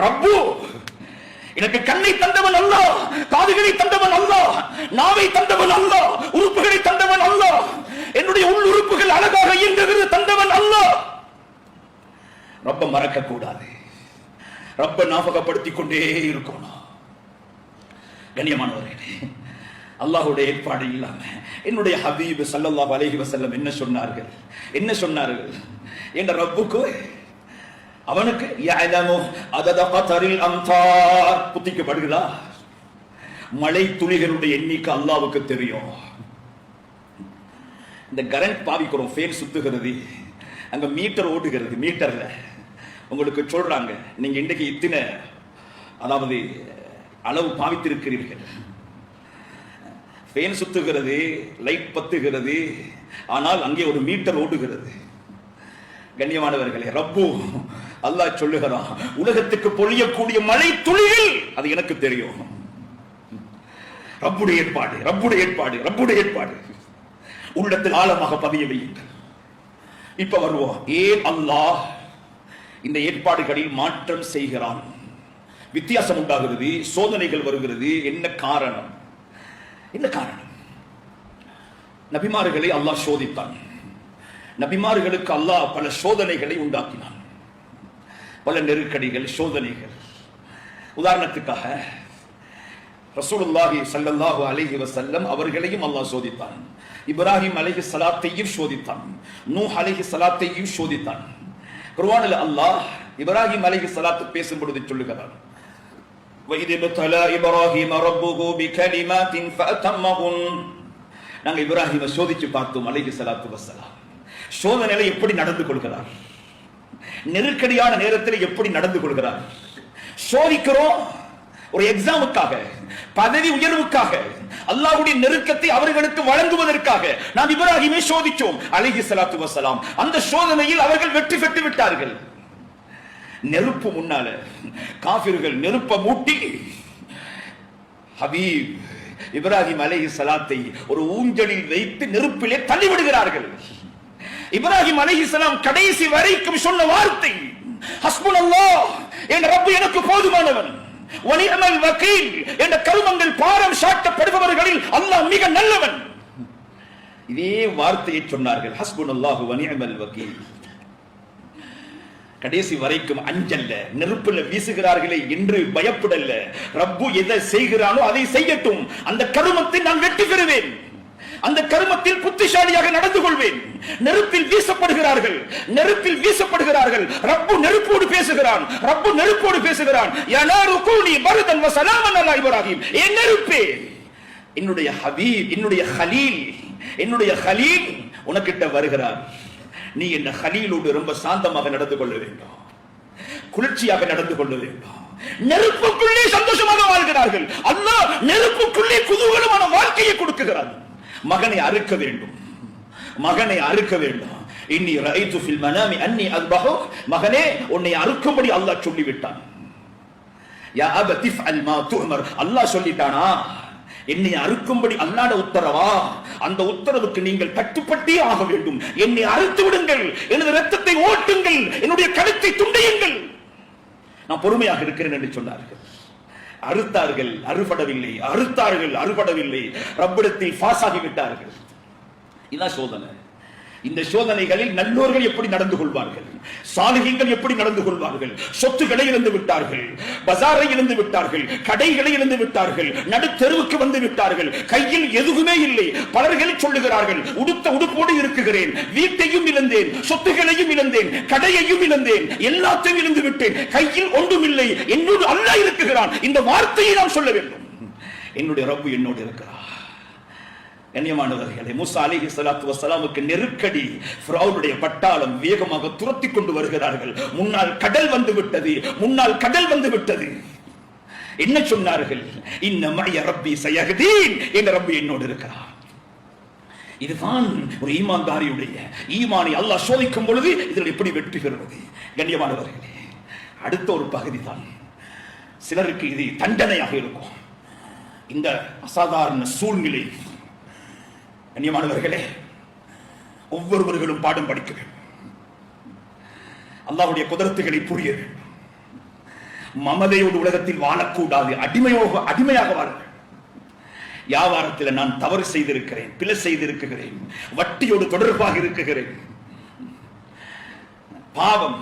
ரப்பு எனக்கு கண்ணை தந்தவன் அல்லாஹ், காதுகளை தந்தவன் அல்லாஹ், நாவை தந்தவன் அல்லாஹ், உறுப்புகளை தந்தவன் அல்லாஹ், என்னுடைய உள் உறுப்புகள் அழகாக இயங்குகிறது தந்தவன் அல்லாஹ். ரப்ப மறக்க கூடாது, ரப்ப ஞாபகப்படுத்திக் கொண்டே இருக்கணும். கண்ணியமானவர்களே, அல்லாஹ்வுடைய ஏற்பாடு இல்லாம என்னுடைய ஹபீப் ஸல்லல்லாஹு அலைஹி வஸல்லம் என்ன சொன்னார்கள்? என்ற ரப்புக்கு அவனுக்கு யஅலமு அதத கதரில் அம்தார் புத்திக்கப்படுகிறா, மழை துளிகளுடைய எண்ணிக்கை அல்லாஹ்வுக்கு தெரியும். இந்த கரண்ட் பாவிக்கிறோம், ஃபேன் சுத்துகிறது, அங்க மீட்டர் ஓடுகிறது, மீட்டர்ல உங்களுக்கு சொல்றாங்க நீங்க இன்றைக்கு இத்தனை அதாவது அளவு பாவித்திருக்கிறீர்கள். ஃபேன் சுத்துகிறது, லைட் பத்துகிறது, ஆனால் அங்கே ஒரு மீட்டர் ஓடுகிறது. கண்ணியமானவர்களே, ரப்பு அல்லாஹ் சொல்லுகிறான், உலகத்துக்கு பொழியக்கூடிய மழை துளிகள் அது எனக்கு தெரியும். ரப்புடைய ஏற்பாடு உள்ளத்தில் ஆழமாக பதிய வையுங்கள். இப்ப வருவோம், ஏன் அல்லாஹ் இந்த ஏற்பாடுகளில் மாற்றம் செய்கிறான்? வித்தியாசம் உண்டாகிறது, சோதனைகள் வருகிறது. என்ன காரணம்? நபிமார்களை அல்லாஹ் சோதித்தான். நபிமார்களுக்கு அல்லாஹ் பல சோதனைகளை உண்டாக்கினான், பல நெருக்கடிகள், சோதனைகள். உதாரணத்துக்காக ரசூலுல்லாஹி ஸல்லல்லாஹு அலைஹி வஸல்லம் அவர்களையும் அல்லாஹ் சோதித்தான். இப்ராஹிம் அலைஹிஸ்ஸலாத்தையும் சோதித்தான், நூஹ் அலைஹிஸ்ஸலாத்தையும் சோதித்தான். குர்ஆனில் அல்லாஹ் இப்ராஹிம் அலைஹிஸ்ஸலாத்து பேசும் பொழுது சொல்லுகிறார், وَإِذِ ابْتَلَى إِبْرَاهِيمَ رَبُّهُ بِكَلِمَاتٍ فَأَتَمَّهُنَّ. நாங்கள் இப்ராஹிமை சோதிச்சு பார்த்தோம் அலைஹிஸ்ஸலாத்து வஸ்ஸலாம். சோதனையில எப்படி நடந்து கொள்கிறார், நெருக்கடியான நேரத்தில் எப்படி நடந்து கொள்கிறார். சோதிக்கிறோம் ஒரு எக்ஸாமுக்காக, பதவி உயர்வுக்காக, அல்லாஹ்வுடைய நெருக்கத்தை அவர்களுக்கு வழங்குவதற்காக நாம் இப்ராஹிமை சோதிச்சோம் அலைஹிஸ்ஸலாத்து வஸ்ஸலாம். அந்த சோதனையில் அவர்கள் வெற்றி பெற்று விட்டார்கள். நெருப்பு முன்னால காஃபிர்கள் நெருப்ப மூட்டி ஹபீப் இப்ராஹிம் அலைஹிஸ்ஸலாத்தை ஒரு ஊஞ்சலில் வைத்து நெருப்பிலே தள்ளிவிடுகிறார்கள். இப்ராஹிம் அலைஹிஸ்ஸலாம் கடைசி வரைக்கும் சொன்ன வார்த்தை ஹஸ்புனல்லாஹ், என் ரப்பு எனக்கு போதுமானவன், வனிஅமல் வகீல், என்ற கருமங்கள் பாரம் சாட்டப்படுபவர்களில் அல்லாஹ் மிக நல்லவன். இதே வார்த்தையை சொன்னார்கள், ஹஸ்புனல்லாஹு வனிஅமல் வகீல். கடைசி வரைக்கும் அஞ்சல்ல, நெருப்புல வீசுகிறார்களே என்று பயப்படல. ரப்பு எதை செய்கிறானோ அதை செய்யட்டும், அந்த கருமத்தை நான் வெற்றி பெறுவேன், அந்த கருமத்தில் புத்திசாலியாக நடந்து கொள்வேன். நெருப்பில் வீசப்படுகிறார்கள், ரப்பு நெருப்போடு பேசுகிறான். யனாரு கூனி பர்தன் வ ஸலாமன் அலா இப்ராஹிம். என் நெருப்பே, என்னுடைய ஹபீப், என்னுடைய ஹலீல் உனக்கிட்ட வருகிறார். நீ என்ன ஹலீலோடு ரொம்ப சாந்தமாக நடந்து கொள்ள வேண்டும், குளிர்ச்சியாக நடந்து கொள்ள வேண்டும். நெருப்புக்குள்ளே சந்தோஷமாக வாழ்கிறார்கள். அல்லாஹ் நெருப்புக்குள்ளே குதூகலமான வாழ்க்கையை கொடுக்கிறார். மகனை அறுக்க வேண்டும். இன்னி ரஅய்து ஃபில் மனாமி அன்னி அஸ்பஹுக். மகனே, உன்னை அறுக்கும்படி அல்லாஹ் சொல்லிவிட்டான். யா அபதி ஃஅல் மா துஅமர். அல்லாஹ் சொல்லிட்டானா, என்னை அறுக்கும்படி அல்லாஹ்ட உத்தரவா, அந்த உத்தரவுக்கு நீங்கள் கட்டுப்பட்டே ஆக வேண்டும். என்னை அறுத்து விடுங்கள், எனது இரத்தத்தை ஓட்டுங்கள், என்னுடைய கழுத்தை துண்டியுங்கள், நான் பொறுமையாக இருக்கிறேன் என்று சொன்னார்கள். அறுத்தார்கள், அறுபடவில்லை. ரப்பிடத்தில் பாஸ் ஆகிவிட்டார்கள். இதான் சோதனை. இந்த சோதனைகளில் நல்லோர்கள் எப்படி நடந்து கொள்வார்கள், சாலிஹீன்கள் எப்படி நடந்து கொள்வார்கள். சொத்துக்களை இழந்து விட்டார்கள், பஜாரை இழந்து விட்டார்கள், கடைகளை இழந்து விட்டார்கள், நடுத்தெருவுக்கு வந்து விட்டார்கள், கையில் எதுவுமே இல்லை. பலர்கள் சொல்லுகிறார்கள், உடுத்த உடுப்போடு இருக்குகிறேன், வீட்டையும் இழந்தேன், சொத்துக்களையும் இழந்தேன், கடையையும் இழந்தேன், எல்லாத்தையும் இழந்து விட்டேன், கையில் ஒன்றும் இல்லை, என்னோடு அல்லாஹ் இருக்குகிறான். இந்த வார்த்தையை நாம் சொல்ல வேண்டும், என்னுடைய ரப்பு என்னோடு இருக்கிறார். கண்ணியமானவர்களே, மூசா அலைஹிஸ்ஸலாத்து வஸ்ஸலாமுக்கு நெருக்கடி, ஃபிரௌனுடைய பட்டாளம் வேகமாக துரத்தி கொண்டு வருகிறார்கள். முன்னால் கடல் வந்து விட்டது. என்ன சொன்னார்கள்? இன்ன மஅய ரப்பி சயஹ்தீன், என்ற ரப்பு என்னோடு இருக்கிறார். இதுதான் ஒரு ஈமான்தாரியுடைய ஈமானை அல்லாஹ் சோதிக்கும் பொழுது இதில் எப்படி வெற்றி பெறுவது. கண்ணியமானவர்களே, அடுத்த ஒரு பகுதி தான் சிலருக்கு இது தண்டனையாக இருக்கும். இந்த அசாதாரண சூழ்நிலை, கண்ணியமானவர்களே, ஒவ்வொருவர்களும் பாடம் படிக்க வேண்டும், அல்லாஹ்வுடைய குதரத்துகளை புரிய வேண்டும். மமதையோடு உலகத்தில் வாழக்கூடாது, அடிமையாக வாழ. வியாபாரத்தில் நான் தவறு செய்திருக்கிறேன், பிழை செய்திருக்கிறேன், வட்டியோடு தொடர்பாக இருக்கிறேன், பாவம்.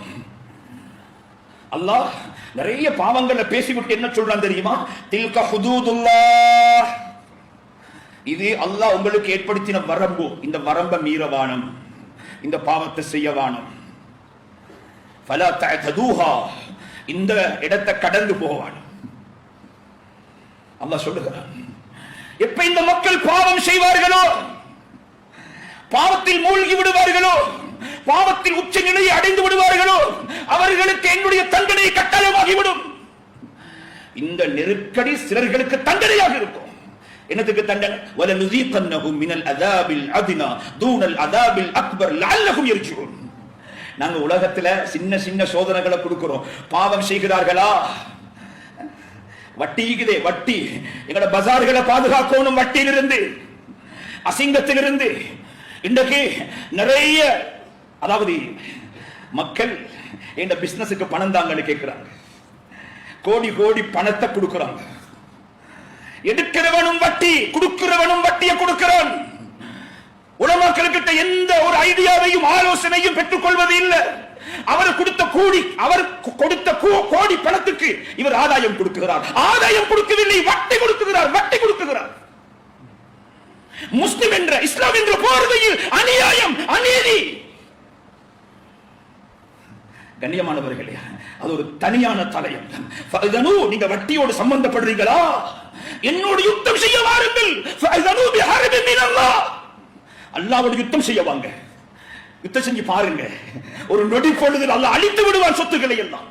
அல்லாஹ் நிறைய பாவங்களை பேசிவிட்டு என்ன சொல்றான் தெரியுமா? தில்க ஹுதூதுல்லாஹ், இது அல்லாஹ் உங்களுக்கு ஏற்படுத்தின வரம்பு, இந்த வரம்பை மீறவானம், இந்த பாவத்தை செய்யவானம். ஃபலா தஅதூஹா, இந்த இடத்தை கடந்து போவானம் அல்லாஹ் சொல்லுகிறான். எப்ப இந்த மக்கள் பாவம் செய்வார்களோ, பாவத்தில் மூழ்கி விடுவார்களோ, பாவத்தில் உச்ச நிலையை அடைந்து விடுவார்களோ, அவர்களுக்கு என்னுடைய தண்டனை கட்டாயமாகிவிடும். இந்த நெருக்கடி சிலர்களுக்கு தண்டனையாக இருக்கும். என்னதுக்கு தண்டனை? வலனுஸீகன்னஹும் மினல் அஸாபில் அத்னா தூனல் அஸாபில் அக்பர் லஅல்லஹும் யர்ஜூன். நாங்க உலகத்துல சின்ன சின்ன சோதனைகளை கொடுக்கிறோம். பாவம் செய்கிறார்களா? வட்டிக்குதே, வட்டி எங்கட பஜார்களை பாதுகாக்கணும், வட்டியிலிருந்து, அசிங்கத்திலிருந்து. இன்றைக்கு நிறைய, அதாவது மக்கள் இந்த பிசினஸுக்கு பணம் தாங்கன்னு கேட்கிறாங்க, கோடி கோடி பணத்தை கொடுக்கிறாங்க. எடுக்கிறவனும் வட்டி, கொடுக்கிறவனும் வட்டியை கொடுக்கிறான். உலமாக்களுக்கிட்ட எந்த ஒரு ஐடியாவையும் ஆலோசனையும் பெற்றுக் கொள்வது இல்லை. அவர் கொடுத்த கோடி பணத்துக்கு இவர் ஆதாயம் கொடுக்கிறார். ஆதாயம் கொடுக்கவில்லை, வட்டி கொடுக்கிறார், வட்டி கொடுக்கிறார். முஸ்லிம் என்ற, இஸ்லாம் என்ற போர்வையில் அநியாயம், அநீதி. கண்ணியமானவர்களே, அது ஒரு தனியான தலையம். நீங்க வட்டியோடு சம்பந்தப்படுறீங்களா? என்னோடு யுத்தம் செய்ய வாருங்கள். அல்லாஹ்வோடு யுத்தம் செய்ய வாங்க. யுத்தம் செஞ்சு பாருங்க, ஒரு நொடி பொழுதில் அல்லாஹ் அழித்து விடுவான் சொத்துக்களை எல்லாம்.